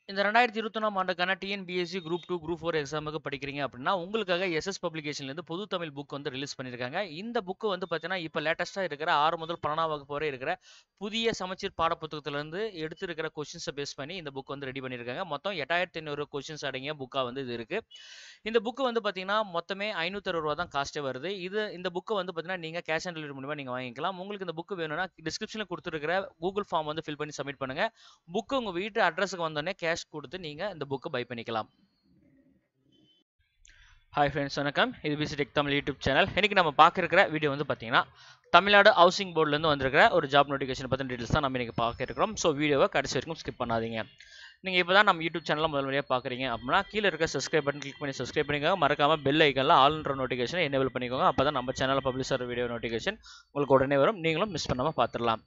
இந்த 2021ஆம் ஆண்டுக்கான TNPSC group 2, group 4 எக்ஸாமுக்கு படிக்கிறீங்க அப்படின்னா, உங்களுக்காக எஸ்எஸ் பப்ளிகேஷன்லேருந்து பொது தமிழ் புக் வந்து ரிலீஸ் பண்ணியிருக்காங்க. இந்த புக் வந்து பார்த்தீங்கன்னா, இப்ப லேட்டஸ்ட்டா இருக்கிற 6 முதல் 12ஆம் வகுப்பு வரை இருக்கிற புதிய சமச்சீர் பாட புத்தகத்திலிருந்து எடுத்திருக்கிற கொஸ்டின்ஸ பேஸ் பண்ணி இந்த புக் வந்து ரெடி பண்ணியிருக்காங்க. மொத்தம் 8500 கொஸ்டின்ஸ் அடங்கிய புக்கா வந்து இது இருக்கு. இந்த புக் வந்து பார்த்தீங்கன்னா, மொத்தமே ரூ. 560 தான் காஸ்ட்டே வருது. இந்த புக்க வந்து பார்த்தீங்கன்னா, நீங்க கேஷ் ஆன் டெலிவரி மூலியமா நீங்க வாங்கிக்கலாம். உங்களுக்கு இந்த புக் வேணும்னா, டிஸ்கிரிப்ஷன்ல குடுத்திருக்கிற கூகுள் ஃபார்ம் வந்து ஃபில் பண்ணி சப்மிட் பண்ணுங்க. புக் உங்க வீட்டு அட்ரஸ்க்கு வந்தோனே கேஷ் குடுத்து நீங்க இந்த புக்க பை பண்ணிக்கலாம். ஹாய் ஃப்ரெண்ட்ஸ், வணக்கம். இது PC tech Tamil YouTube channel. இன்னைக்கு நம்ம பார்க்க இருக்கிற வீடியோ வந்து பார்த்தீங்கன்னா, தமிழ்நாடு ஹவுசிங் போர்ட்லேருந்து வந்திருக்கிற ஒரு ஜாப் நோட்டிஃபிகேஷன் பற்றின டீட்டெயில்ஸ் தான் நம்ம இன்னைக்கு பார்க்க இருக்கிறோம். ஸோ வீடியோவை கடைசி வரைக்கும் ஸ்கிப் பண்ணாதீங்க. நீங்கள் இப்போ தான் நம்ம யூடியூப் சேனலில் முதல் முறையாக பார்க்குறீங்க அப்படின்னா, கீழே இருக்க சப்ஸ்கிரைப் பட்டன் கிளிக் பண்ணி சப்ஸ்கிரைப் பண்ணிக்கோங்க. மறக்காம பெல் ஐக்கனில் ஆல்ன்ற நோட்டிஃபிகேஷனை எனேபிள் பண்ணிக்கோங்க. அப்போ தான் நம்ம சேனலில் பப்ளிஷ் ஆகிற வீடியோ நோட்டிஃபிகேஷன் உங்களுக்கு உடனே வரும். நீங்களும் மிஸ் பண்ணாமல் பார்த்துடலாம்.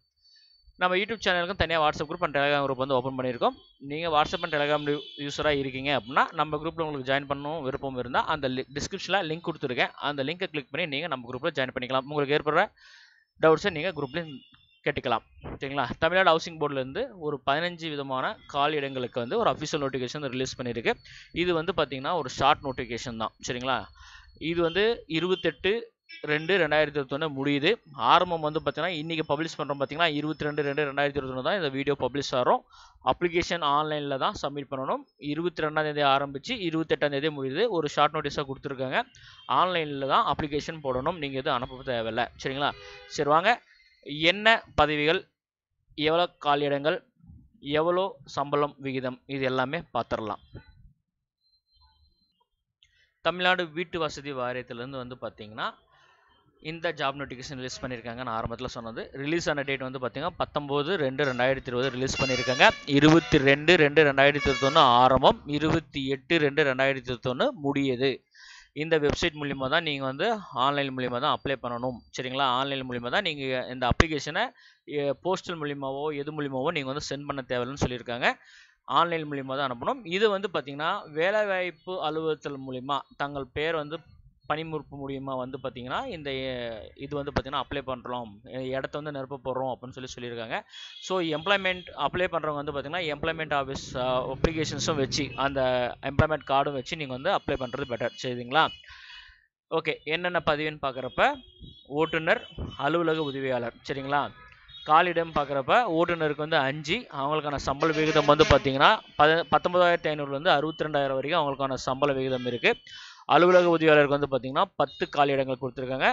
நம்ம யூடியூப் சேனலுக்கும் தனியாக WhatsApp group and Telegram group வந்து ஓப்பன் பண்ணியிருக்கோம். நீங்கள் வாட்ஸ்அப் அண்ட் டெலிகிராம் யூஸராக இருக்கீங்க அப்படின்னா, நம்ம குரூப்பில் உங்களுக்கு ஜாயின் பண்ணணும் விருப்பம் இருந்தால் அந்த டிஸ்கிரிப்ஷனில் லிங்க் கொடுத்துருக்கேன். அந்த லிங்கை கிளிக் பண்ணி நீங்கள் நம்ம குரூப்பில் ஜாயின் பண்ணிக்கலாம். உங்களுக்கு ஏற்படுற டவுட்ஸை நீங்கள் குரூப்லேயும் கேட்டுக்கலாம். சரிங்களா? தமிழ்நாடு ஹவுசிங் போர்ட்லேருந்து ஒரு 15 விதமான காலி இடங்களுக்கு வந்து ஒரு அஃபிஷியல் நோட்டிஃபிகேஷன் ரிலீஸ் பண்ணியிருக்கு. இது வந்து பார்த்தீங்கன்னா ஒரு ஷார்ட் நோட்டிஃபிகேஷன் தான். சரிங்களா? இது வந்து 28/2/2021 முடியுது. ஆரம்பம் வந்து பார்த்தீங்கன்னா, இன்றைக்கி பப்ளிஷ் பண்ணுறோம் பார்த்தீங்கன்னா 22/2/2021 தான் இந்த வீடியோ பப்ளிஷ் ஆகிறோம். அப்ளிகேஷன் ஆன்லைனில் தான் சப்மிட் பண்ணணும். 22ஆம் தேதி ஆரம்பித்து 28ஆம் தேதி முடியுது. ஒரு ஷார்ட் நோட்டீஸாக கொடுத்துருக்காங்க. ஆன்லைனில் தான் அப்ளிகேஷன் போடணும். நீங்கள் எதுவும் அனுப்ப தேவையில்லை. சரிங்களா? சரி வாங்க, என்ன பதவிகள், எவ்வளோ காலியிடங்கள், எவ்வளோ சம்பளம் விகிதம், இது எல்லாமே பார்த்துடலாம். தமிழ்நாடு வீட்டு வசதி வாரியத்திலேருந்து வந்து பார்த்தீங்கன்னா, இந்த ஜாப் நோட்டிஃபிகேஷன் ரிலீஸ் பண்ணியிருக்காங்க. நான் ஆரம்பத்தில் சொன்னது ரிலீஸ் ஆன டேட் வந்து பார்த்தீங்கன்னா 19/2/2020 ரிலீஸ் பண்ணியிருக்காங்க. 22/2/2021 ஆரம்பம், 28/2/2021 முடியுது. இந்த வெப்சைட் மூலிமா தான் நீங்கள் வந்து ஆன்லைன் மூலிமா தான் அப்ளை பண்ணணும். சரிங்களா? ஆன்லைன் மூலிமா தான் நீங்கள் இந்த அப்ளிகேஷனை போஸ்டல் மூலிமாவோ எது மூலிமாவோ நீங்கள் வந்து சென்ட் பண்ண தேவையில்லைன்னு சொல்லியிருக்காங்க. ஆன்லைன் மூலிமா தான் அனுப்பணும். இது வந்து பார்த்தீங்கன்னா, வேலைவாய்ப்பு அலுவலகத்தில் மூலிமா தங்கள் பேர் வந்து பணிமுறுப்பு மூலியமா வந்து பார்த்தீங்கன்னா, இந்த இது வந்து பார்த்தீங்கன்னா அப்ளை பண்ணுறோம், இடத்த வந்து நிரப்ப போடுறோம் அப்படின்னு சொல்லியிருக்காங்க. ஸோ எம்ப்ளாய்மெண்ட் அப்ளை பண்ணுறவங்க வந்து பார்த்தீங்கன்னா, எம்ப்ளாய்மெண்ட் ஆஃபீஸ் அப்ளிகேஷன்ஸும் வச்சு, அந்த எம்ப்ளாய்மெண்ட் கார்டும் வச்சு நீங்கள் வந்து அப்ளை பண்ணுறது பெட்டர். சரிங்களா? ஓகே, என்னென்ன பதவின்னு பார்க்குறப்ப ஓட்டுநர், அலுவலக உதவியாளர். சரிங்களா? காலிடம் பார்க்குறப்ப ஓட்டுநருக்கு வந்து 5, அவங்களுக்கான சம்பள விகிதம் வந்து பார்த்தீங்கன்னா 19,500லேருந்து 62,000 வரைக்கும் அவங்களுக்கான சம்பள விகிதம் இருக்குது. அலுவலக உதவியாளருக்கு வந்து பார்த்தீங்கன்னா 10 காலி இடங்கள் கொடுத்துருக்காங்க.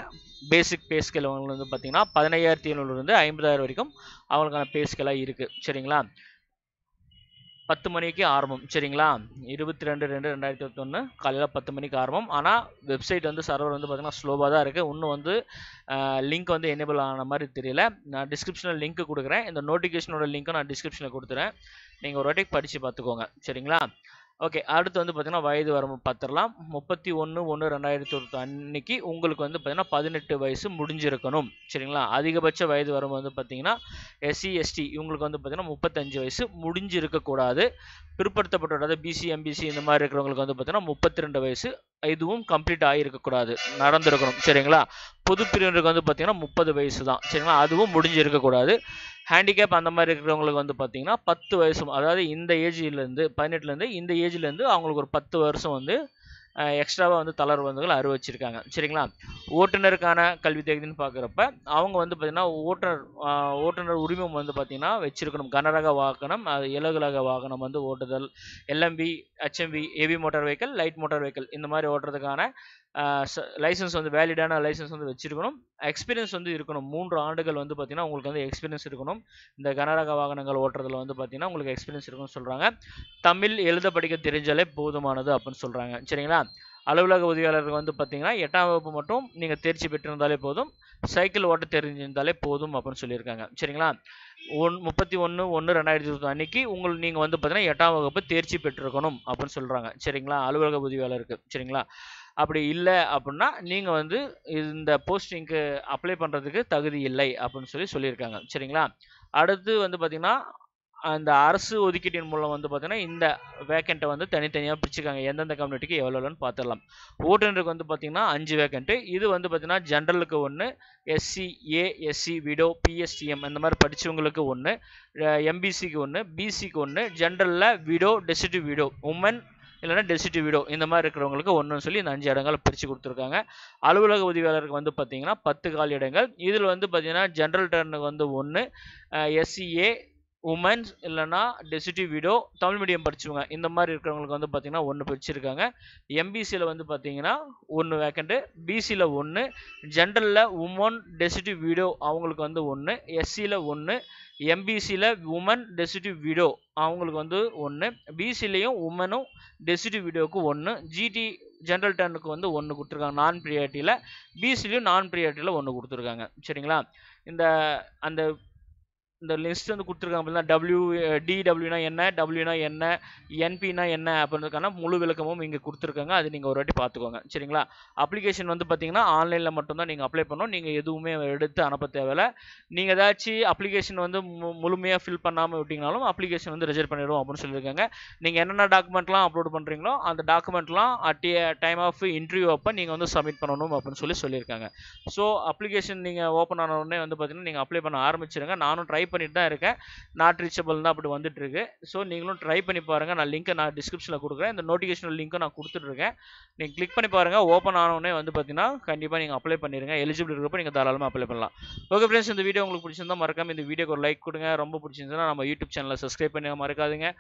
பேசிக் பே ஸ்கேல் அவங்களுக்கு வந்து பார்த்தீங்கன்னா 15,700லேருந்து 50,000 வரைக்கும் அவங்களுக்கான பே ஸ்கேலாக இருக்குது. சரிங்களா? 10 மணிக்கு ஆரம்பம். சரிங்களா? 22/2/2021 காலையில் 10 மணிக்கு ஆரம்பம். ஆனால் வெப்சைட் வந்து சர்வர் வந்து பார்த்தீங்கன்னா ஸ்லோவாக தான் இருக்குது. இன்னும் வந்து லிங்க் வந்து எனேபிள் ஆன மாதிரி தெரியல. நான் டிஸ்கிரிப்ஷனில் லிங்க் கொடுக்குறேன். இந்த நோட்டிஃபிகேஷனோட லிங்க்கும் நான் டிஸ்கிரிப்ஷனில் கொடுத்துறேன். நீங்கள் ஒரு வாட்டி படித்து பார்த்துக்கோங்க. சரிங்களா? ஓகே, அடுத்து வந்து பார்த்தீங்கன்னா வயது வரம்பு பார்த்துடலாம். 31/1/2021 அன்னைக்கு உங்களுக்கு வந்து பார்த்தீங்கன்னா 18 வயசு முடிஞ்சிருக்கணும். சரிங்களா? அதிகபட்ச வயது வரம்பு வந்து பார்த்தீங்கன்னா எஸ்சி எஸ்டி இவங்களுக்கு வந்து பார்த்தீங்கன்னா 35 வயசு முடிஞ்சிருக்கக்கூடாது. பிற்படுத்தப்பட்டோர், அதாவது பிசி எம்பிசி இந்த மாதிரி இருக்கிறவங்களுக்கு வந்து பார்த்தீங்கன்னா 32 வயசு இதுவும் கம்ப்ளீட் ஆகியிருக்கக்கூடாது, நடந்திருக்கணும். சரிங்களா? பொது பிரிவினருக்கு வந்து பார்த்தீங்கன்னா 30 வயசு தான். சரிங்களா? அதுவும் முடிஞ்சிருக்கக்கூடாது. ஹேண்டிகேப் அந்த மாதிரி இருக்கிறவங்களுக்கு வந்து பார்த்தீங்கன்னா 10 வயசும், அதாவது இந்த ஏஜ்லேருந்து 18லேருந்து இந்த ஏஜ்லேருந்து அவங்களுக்கு ஒரு 10 வருஷம் வந்து எக்ஸ்ட்ராவாக வந்து தளர்வு வந்து அறிவிச்சிருக்காங்க. சரிங்களா? ஓட்டுநருக்கான கல்வி தகுதின்னு பார்க்குறப்ப அவங்க வந்து பார்த்தீங்கன்னா ஓட்டுநர் உரிமம் வந்து பார்த்தீங்கன்னா வச்சிருக்கணும். கனரக வாகனம், அது இலகுரக வாகனம் வந்து ஓட்டுதல், LMB, HMP, heavy motor vehicle, light motor vehicle இந்த மாதிரி ஓட்டுறதுக்கான லைசன்ஸ் வந்து வேலிடான லைசன்ஸ் வந்து வச்சிருக்கணும். எக்ஸ்பீரியன்ஸ் வந்து இருக்கணும். 3 ஆண்டுகள் வந்து பார்த்தீங்கன்னா உங்களுக்கு வந்து எக்ஸ்பீரியன்ஸ் இருக்கணும். இந்த கனரக வாகனங்கள் ஓட்டுறதுல வந்து பார்த்தீங்கன்னா உங்களுக்கு எக்ஸ்பீரியன்ஸ் இருக்குன்னு சொல்கிறாங்க. தமிழ் எழுத படிக்க தெரிஞ்சாலே போதுமானது அப்படின்னு சொல்கிறாங்க. சரிங்களா? அலுவலக உதவியாளருக்கு வந்து பார்த்தீங்கன்னா 8ஆம் வகுப்பு மட்டும் நீங்கள் தேர்ச்சி பெற்றிருந்தாலே போதும், சைக்கிள் ஓட்ட தெரிஞ்சிருந்தாலே போதும் அப்படின்னு சொல்லியிருக்காங்க. சரிங்களா? 31/1/2021 அன்னைக்கு நீங்கள் வந்து பார்த்தீங்கன்னா 8ஆம் வகுப்பு தேர்ச்சி பெற்றிருக்கணும் அப்படின்னு சொல்கிறாங்க. சரிங்களா? அலுவலக உதவியாளருக்கு. சரிங்களா? அப்படி இல்லை அப்படின்னா நீங்கள் வந்து இந்த போஸ்டிங்க்கு அப்ளை பண்ணுறதுக்கு தகுதி இல்லை அப்படின்னு சொல்லியிருக்காங்க. சரிங்களா? அடுத்து வந்து பார்த்தீங்கன்னா அந்த அரசு ஒதுக்கீட்டின் மூலம் வந்து பார்த்தீங்கன்னா இந்த வேக்கண்ட்டை வந்து தனித்தனியாக பிரிச்சுக்காங்க. எந்தெந்த கம்யூனிட்டிக்கு எவ்வளோன்னு பார்த்துடலாம். ஓட்டுநருக்கு வந்து பார்த்தீங்கன்னா 5 வேக்கண்ட்டு. இது வந்து பார்த்தீங்கன்னா ஜென்ரலுக்கு 1, எஸ்சி, எஸ்சி, விடோ, பிஎஸ்டிஎம் இந்த மாதிரி படித்தவங்களுக்கு 1, எம்பிசிக்கு 1, பிசிக்கு 1, ஜென்ரலில் விடோ, டெசிடிவ் விடோ, உமன் இல்லைனா டெசிடிவ் விடோ இந்த மாதிரி இருக்கிறவங்களுக்கு 1ன்னு சொல்லி இந்த 5 இடங்களை பிரித்து கொடுத்துருக்காங்க. அலுவலக உதவியாளருக்கு வந்து பார்த்தீங்கன்னா 10 காலி இடங்கள். இதில் வந்து பார்த்தீங்கன்னா ஜென்ரல் டர்னுக்கு வந்து 1, எஸ்சிஏ, உமன்ஸ் இல்லைனா டெசிடிவ் விடோ, தமிழ் மீடியம் படிச்சவங்க இந்த மாதிரி இருக்கிறவங்களுக்கு வந்து பார்த்தீங்கன்னா 1 பிரிச்சிருக்காங்க. எம்பிசியில் வந்து பார்த்தீங்கன்னா 1 வேக்கண்ட்டு, பிசியில் 1, ஜென்ரலில் உமன், டெசிடிவ் விடோ அவங்களுக்கு வந்து 1, எஸ்சியில் 1, எம்பிசியில் உமன், டெசிடிவ் விடோ அவங்களுக்கு வந்து 1, பிசிலையும் உமனும் டெசிடிவ் விடோவுக்கு 1, ஜிடி ஜென்ரல் டர்னுக்கு வந்து 1 கொடுத்துருக்காங்க நான் ப்ரியாரிட்டியில், பிசிலையும் நான் ப்ரியாரிட்டியில் 1 கொடுத்துருக்காங்க. சரிங்களா? அந்த இந்த லிஸ்ட் வந்து கொடுத்துருக்காங்க. டிடபிள்யூனா என்ன, டபிள்யூனா என்ன, என்பினா என்ன அப்படின்றதுக்கான முழு விளக்கமும் இங்கே கொடுத்துருக்காங்க. அது நீங்கள் ஒரு வாட்டி பார்த்துக்கோங்க. சரிங்களா? அப்ளிகேஷன் வந்து பார்த்தீங்கன்னா ஆன்லைனில் மட்டும்தான் நீங்கள் அப்ளை பண்ணணும். நீங்கள் எதுவுமே எடுத்து அனுப்ப தேவையில்லை. நீங்கள் ஏதாச்சும் அப்ளிகேஷன் வந்து முழுமையாக ஃபில் பண்ணாமல் விட்டிங்கனாலும் அப்ளிகேஷன் வந்து ரிஜெக்ட் பண்ணிடுவோம் அப்படின்னு சொல்லியிருக்காங்க. நீங்கள் என்னென்ன டாக்குமெண்ட்லாம் அப்லோட் பண்ணுறீங்களோ அந்த டாக்குமெண்ட்லாம் at a time of interview அப்போ நீங்கள் வந்து சப்மிட் பண்ணணும் அப்படின்னு சொல்லியிருக்காங்க. ஸோ அப்ளிகேஷன் நீங்கள் ஓப்பன் ஆன உடனே வந்து பார்த்தீங்கன்னா நீங்கள் அப்ளை பண்ண ஆரம்பிச்சிருங்க. நானும் ட்ரை பண்ணிட்டு தான் இருக்கேன். நாட் ரீச்சபிள் தான் அப்படி வந்துட்டு இருக்கு. ஸோ நீங்களும் ட்ரை பண்ணி பாருங்க. நான் லிங்க்கை நான் டிஸ்கிரிப்ஷனில் கொடுக்குறேன். இந்த நோட்டிஃபிகேஷன் லிங்க்கும் நான் கொடுத்துட்ருக்கேன். நீங்கள் கிளிக் பண்ணி பாருங்க. ஓப்பன் ஆனவுடனே வந்து பார்த்தீங்கன்னா கண்டிப்பாக நீங்கள் அப்ளை பண்ணிடுங்க. எலிஜிபிள் இருக்கிறப்ப நீங்கள் தாராளமாக அப்ளை பண்ணலாம். ஓகே ஃப்ரெண்ட்ஸ், இந்த வீடியோ உங்களுக்கு பிடிச்சிருந்தா மறக்காம இந்த வீடியோக்கு ஒரு லைக் கொடுங்க. ரொம்ப பிடிச்சிருந்தா நம்ம யூடியூப் சேனலை சப்ஸ்கிரைப் பண்ண மறக்காதுங்க.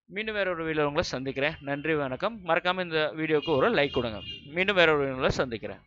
மீண்டும் வேற ஒரு வீடியோவில் உங்களை சந்திக்கிறேன். நன்றி, வணக்கம். மறக்காம இந்த வீடியோக்கு ஒரு லைக் கொடுங்க. மீண்டும் வேற ஒரு வீடியோவில் சந்திக்கிறேன்.